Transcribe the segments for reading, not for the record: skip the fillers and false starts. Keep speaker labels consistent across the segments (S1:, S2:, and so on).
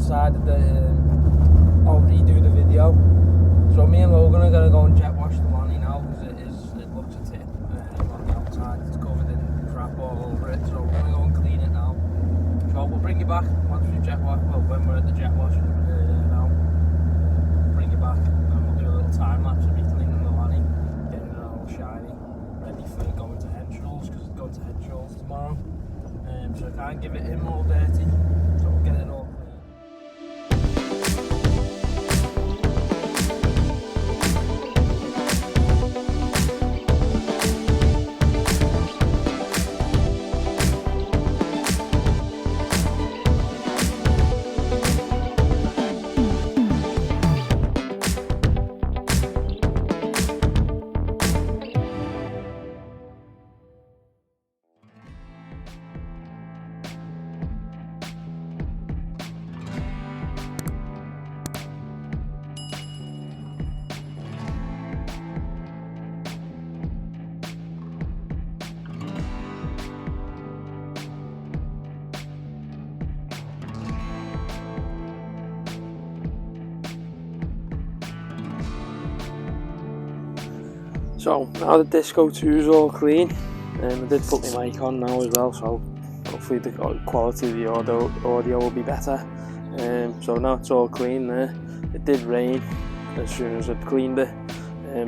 S1: decided to I'll redo the video. So me and Logan are going to go and jet wash the Lonnie now, because it looks a tip on the outside. It's covered in crap all over it, so we're going to go and clean it now. So we'll bring you back once we jet wash, well, when we're at the jet wash now. We'll bring you back and we'll do a little time lapse of me cleaning the Lonnie, getting it all shiny, ready for going to Henschel's, because it's going to Henschel's tomorrow. So I can't give it him all dirty, so we'll get it all clean. So now the Disco 2 is all clean, and I did put my mic on now as well, so hopefully the quality of the audio will be better. So now it's all clean there. It did rain as soon as I'd cleaned it,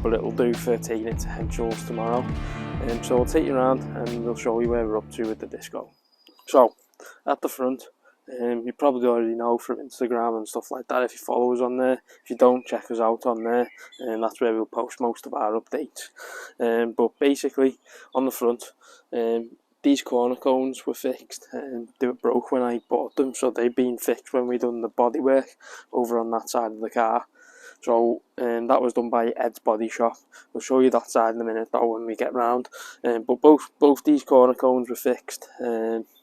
S1: but it'll do for taking it to Henschel's tomorrow. So I'll take you around and we'll show you where we're up to with the Disco. So at the front, you probably already know from Instagram and stuff like that if you follow us on there. If you don't, check us out on there, and that's where we'll post most of our updates. But basically on the front, these corner cones were fixed, and they were broke when I bought them, so they've been fixed when we done the bodywork over on that side of the car. So that was done by Ed's Body Shop. We'll show you that side in a minute though when we get round. But both these corner cones were fixed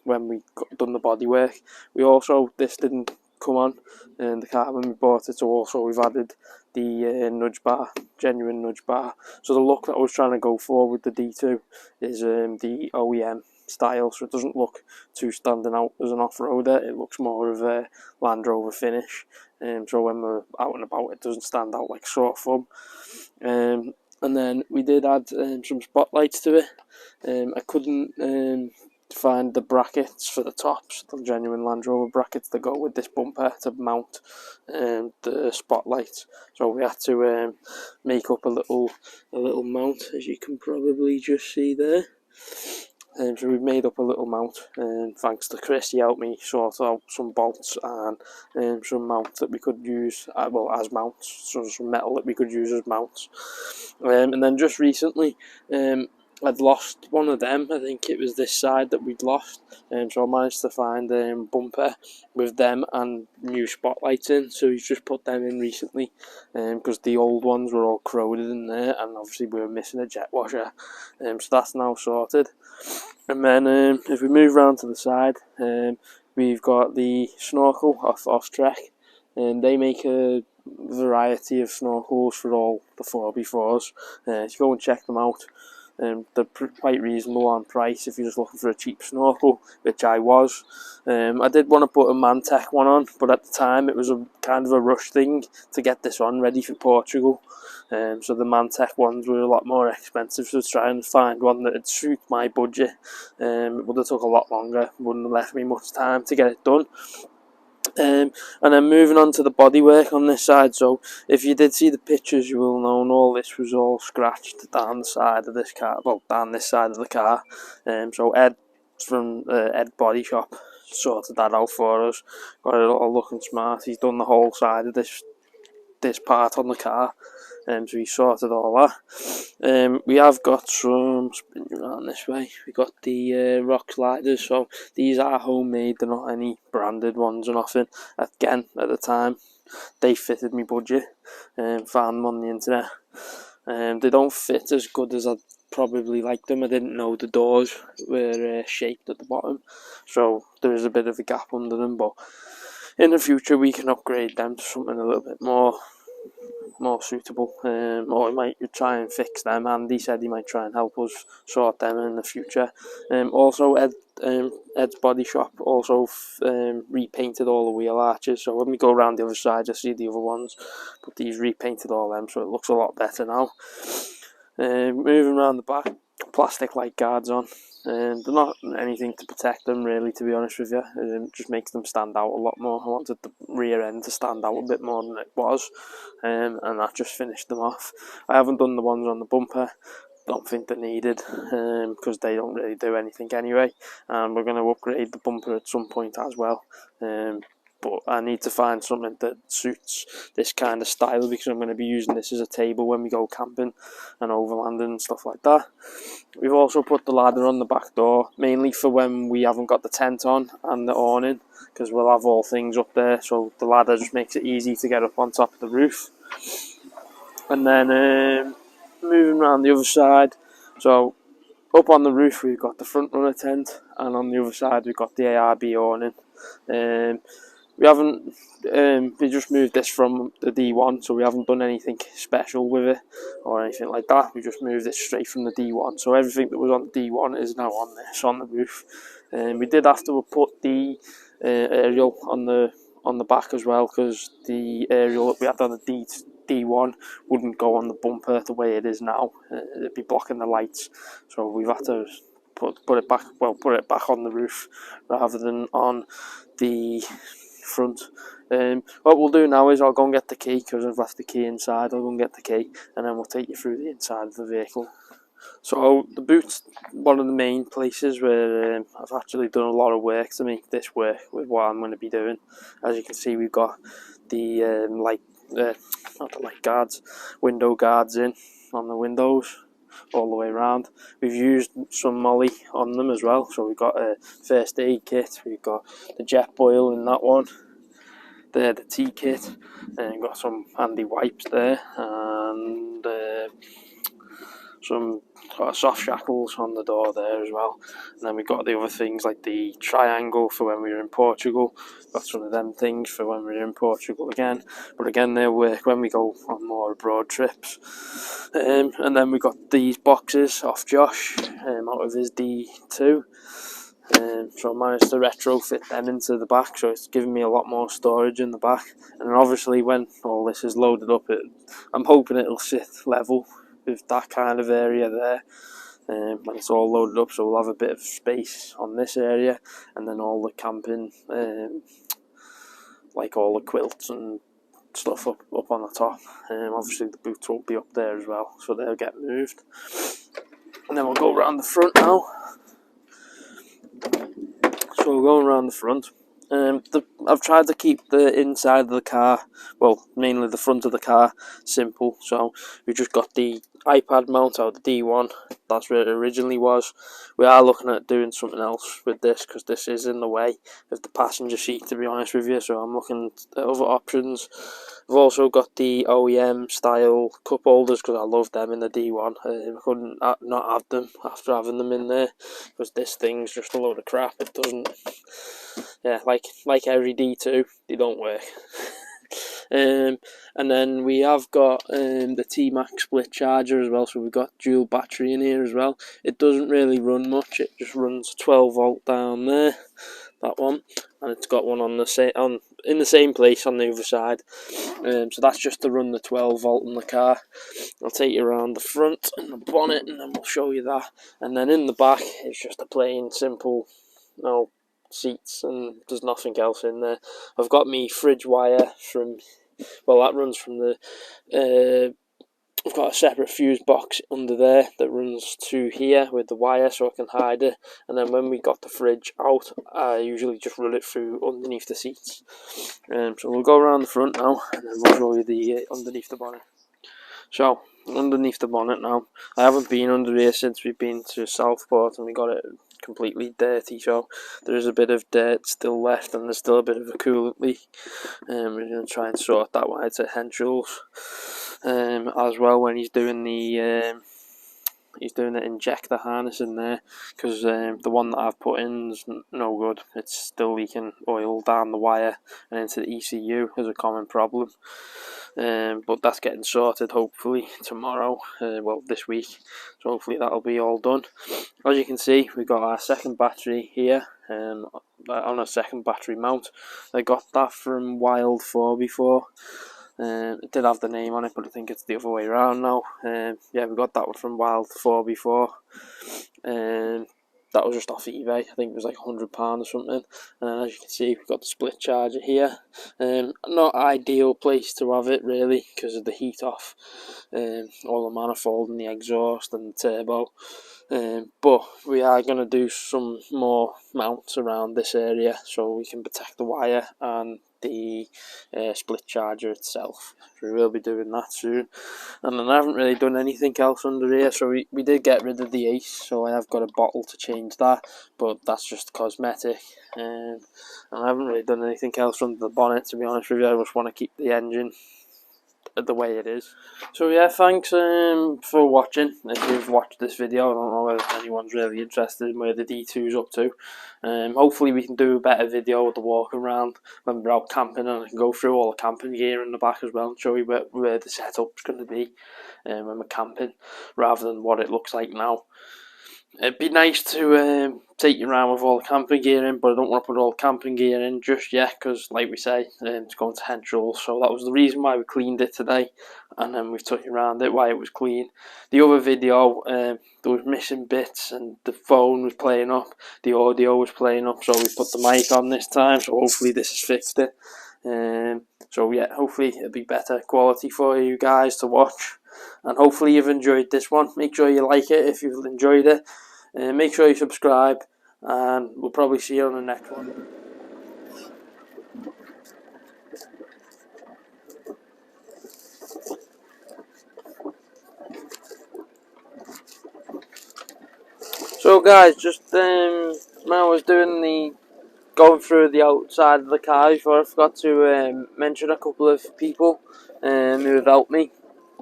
S1: when we done the bodywork. We also, this didn't come on in the car when we bought it, so also we've added the nudge bar, genuine nudge bar. So the look that I was trying to go for with the D2 is the OEM style, so it doesn't look too standing out as an off-roader. It looks more of a Land Rover finish, so when we're out and about it doesn't stand out like sore thumb. And then we did add some spotlights to it. I couldn't find the brackets for the tops, the genuine Land Rover brackets that go with this bumper to mount the spotlights, so we had to make up a little mount, as you can probably just see there. So we've made up a little mount, and thanks to Chris, he helped me sort out some bolts and some mounts that we could use, well, as mounts, so some metal that we could use as mounts. And then just recently, I'd lost one of them. I think it was this side that we'd lost, so I managed to find a bumper with them and new spotlights in, so he's just put them in recently, because the old ones were all corroded in there, and obviously we were missing a jet washer, so that's now sorted. And then if we move round to the side, we've got the snorkel off Trek, and they make a variety of snorkels for all the 4x4s. So go and check them out. They're quite reasonable on price if you're just looking for a cheap snorkel, which I was. I did want to put a Mantech one on, but at the time it was a kind of a rush thing to get this on ready for Portugal. So the Mantech ones were a lot more expensive, so trying to find one that would suit my budget. It would have took a lot longer, wouldn't have left me much time to get it done. And then moving on to the bodywork on this side, so if you did see the pictures you will know all this was all scratched down the side of this car, well, down this side of the car. So Ed from Ed Body Shop sorted that out for us, got it all looking smart. He's done the whole side of this part on the car, so he sorted all that. We have got some, spin around this way, we got the rock sliders, so these are homemade, they're not any branded ones or nothing. Again, at the time, they fitted me budget, found them on the internet. They don't fit as good as I'd probably like them. I didn't know the doors were shaped at the bottom, so there is a bit of a gap under them, but in the future we can upgrade them to something a little bit more more suitable, or he might try and fix them. Andy said he might try and help us sort them in the future. Also, Ed's Body Shop also repainted all the wheel arches, so when we go around the other side you'll see the other ones, but he's repainted all them, so it looks a lot better now. Moving around the back, plastic light guards on. They're not anything to protect them really, to be honest with you. It just makes them stand out a lot more. I wanted the rear end to stand out a bit more than it was, and that just finished them off. I haven't done the ones on the bumper. Don't think they're needed, because they don't really do anything anyway, and we're going to upgrade the bumper at some point as well. But I need to find something that suits this kind of style, because I'm going to be using this as a table when we go camping and overlanding and stuff like that. We've also put the ladder on the back door, mainly for when we haven't got the tent on and the awning, because we'll have all things up there, so the ladder just makes it easy to get up on top of the roof. And then moving around the other side, so up on the roof we've got the front runner tent, and on the other side we've got the ARB awning. We haven't, we just moved this from the D1, so we haven't done anything special with it or anything like that. We just moved it straight from the D1, so everything that was on the D1 is now on this, on the roof. We did have to put the aerial on the back as well, because the aerial that we had on the D1 wouldn't go on the bumper the way it is now. It'd be blocking the lights, so we've had to put it back on the roof rather than on the front. What we'll do now is I'll go and get the key, because I've left the key inside. I'll go and get the key, and then we'll take you through the inside of the vehicle. So the boot's one of the main places where I've actually done a lot of work to make this work with what I'm going to be doing. As you can see, we've got the not the light guards, window guards in on the windows all the way around. We've used some molly on them as well, so we've got a first aid kit, we've got the jet boil in that one there, the tea kit, and we've got some handy wipes there, and some soft shackles on the door there as well. And then we've got the other things like the triangle for when we were in Portugal. Got some of them things for when we're in Portugal again, but again they'll work when we go on more abroad trips. And then we got these boxes off Josh out of his D2. So I managed to retrofit them into the back, so it's giving me a lot more storage in the back. And then obviously when all this is loaded up, I'm hoping it'll sit level with that kind of area there when it's all loaded up, so we'll have a bit of space on this area, and then all the camping, like all the quilts and stuff up on the top. Obviously the boots won't be up there as well, so they'll get moved. And then we'll go around the front now. So we're going around the front. I've tried to keep the inside of the car, well, mainly the front of the car, simple. So we've just got the iPad mount out of the D1. That's where it originally was. We are looking at doing something else with this, because this is in the way of the passenger seat, to be honest with you. So I'm looking at other options. I've also got the OEM style cup holders, because I love them in the D1. I couldn't not have them after having them in there, because this thing's just a load of crap. It doesn't, yeah, like every D2, they don't work. And then we have got the T-Max split charger as well, so we've got dual battery in here as well. It doesn't really run much, it just runs 12 volt down there, that one, and it's got one in the same place on the other side. So that's just to run the 12 volt in the car. I'll take you around the front and the bonnet, and then we'll show you that. And then in the back, it's just a plain simple, no seats, and there's nothing else in there. I've got me fridge wire from, well, that runs from the I've got a separate fuse box under there that runs to here with the wire, so I can hide it. And then when we got the fridge out, I usually just run it through underneath the seats. So we'll go around the front now, and then we'll show you the underneath the bonnet. So underneath the bonnet now, I haven't been under here since we've been to Southport, and we got it completely dirty, so there is a bit of dirt still left, and there's still a bit of a coolant leak. We're going to try and sort that one out at Henschel's as well, when he's doing the injector harness in there, because the one that I've put in is no good. It's still leaking oil down the wire and into the ECU, is a common problem. but that's getting sorted hopefully tomorrow, well this week, so hopefully that'll be all done. As you can see, we've got our second battery here, on a second battery mount. I got that from Wild 4 before. It did have the name on it, but I think it's the other way around now. Yeah, we got that one from Wild 4 before. That was just off eBay. I think it was like £100 or something. And as you can see, we've got the split charger here. Not ideal place to have it really because of the heat off all the manifold and the exhaust and the turbo. But we are going to do some more mounts around this area so we can protect the wire and the split charger itself. So we will be doing that soon. And then I haven't really done anything else under here, so we did get rid of the ace, so I have got a bottle to change that, but that's just cosmetic. And I haven't really done anything else under the bonnet, to be honest with you. I just want to keep the engine the way it is. So yeah, thanks for watching. If you've watched this video, I don't know whether anyone's really interested in where the D2's up to. Hopefully we can do a better video with the walk around when we're out camping, and I can go through all the camping gear in the back as well and show you where the setup's going to be when we're camping, rather than what it looks like now. It'd be nice to take you around with all the camping gear in, but I don't want to put all the camping gear in just yet because, like we say, it's going to Hentrel. So that was the reason why we cleaned it today, and then we've took you around it while it was clean. The other video, there was missing bits, and the phone was playing up, the audio was playing up, so we put the mic on this time. So hopefully this has fixed it. So yeah, hopefully it'll be better quality for you guys to watch. And hopefully you've enjoyed this one. Make sure you like it if you've enjoyed it. Make sure you subscribe, and we'll probably see you on the next one. So guys, just when I was going through the outside of the car before, I forgot to mention a couple of people who have helped me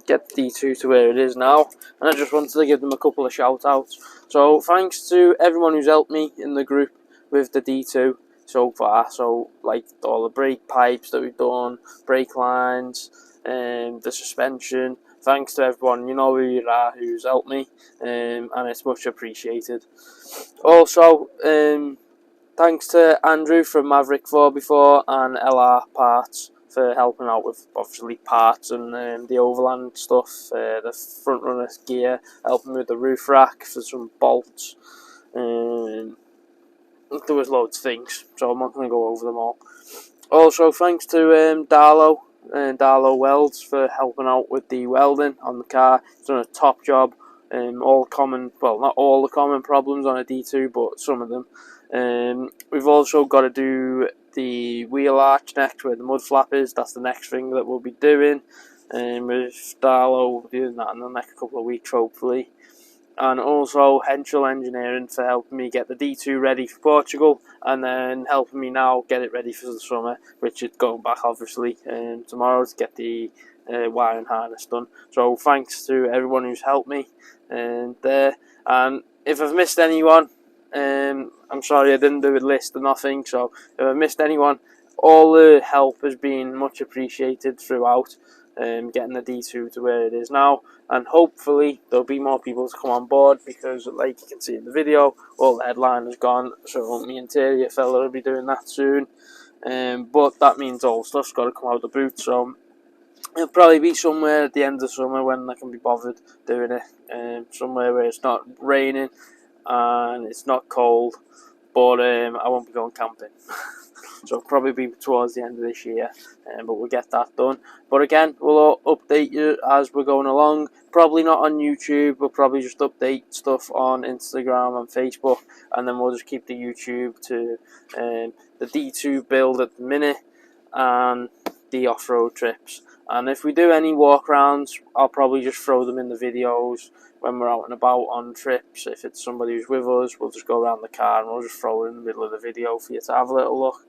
S1: get the D2 to where it is now, and I just wanted to give them a couple of shout outs. So thanks to everyone who's helped me in the group with the D2 so far, so like all the brake pipes that we've done, brake lines, the suspension. Thanks to everyone, you know who you are, who's helped me, and it's much appreciated. Also, thanks to Andrew from Maverick 4 before and LR Parts for helping out with obviously parts and the Overland stuff, the front runner gear, helping with the roof rack for some bolts. There was loads of things, so I'm not going to go over them all. Also, thanks to Darlow Welds for helping out with the welding on the car. He's done a top job. All common, well, not all the common problems on a D2, but some of them. We've also got to do the wheel arch next, where the mud flap is. That's the next thing that we'll be doing. With Darlow doing that in the next couple of weeks, hopefully. And also Hentrel Engineering for helping me get the D2 ready for Portugal, and then helping me now get it ready for the summer, which is going back obviously tomorrow to get the wiring harness done. So thanks to everyone who's helped me there, and if I've missed anyone, I'm sorry I didn't do a list or nothing, so if I've missed anyone, all the help has been much appreciated throughout getting the D2 to where it is now, and hopefully there'll be more people to come on board, because like you can see in the video, all the headline is gone, so me and Theo fella will be doing that soon, but that means all stuff's got to come out of the boot, so it'll probably be somewhere at the end of summer when I can be bothered doing it, somewhere where it's not raining and it's not cold, but I won't be going camping. So it'll probably be towards the end of this year, but we'll get that done. But again, we'll update you as we're going along. Probably not on YouTube, we'll probably just update stuff on Instagram and Facebook, and then we'll just keep the YouTube to the D2 build at the minute and the off-road trips. And if we do any walk-rounds, I'll probably just throw them in the videos when we're out and about on trips. If it's somebody who's with us, we'll just go around the car and we'll just throw it in the middle of the video for you to have a little look.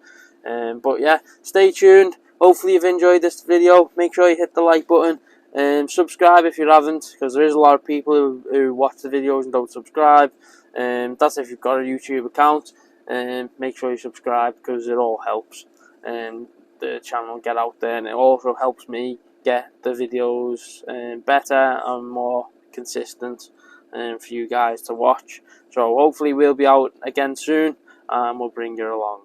S1: But yeah, stay tuned. Hopefully you've enjoyed this video. Make sure you hit the like button and subscribe if you haven't, because there is a lot of people who watch the videos and don't subscribe. That's if you've got a YouTube account. Make sure you subscribe, because it all helps the channel get out there, and it also helps me get the videos better and more consistent for you guys to watch. So hopefully we'll be out again soon and we'll bring you along.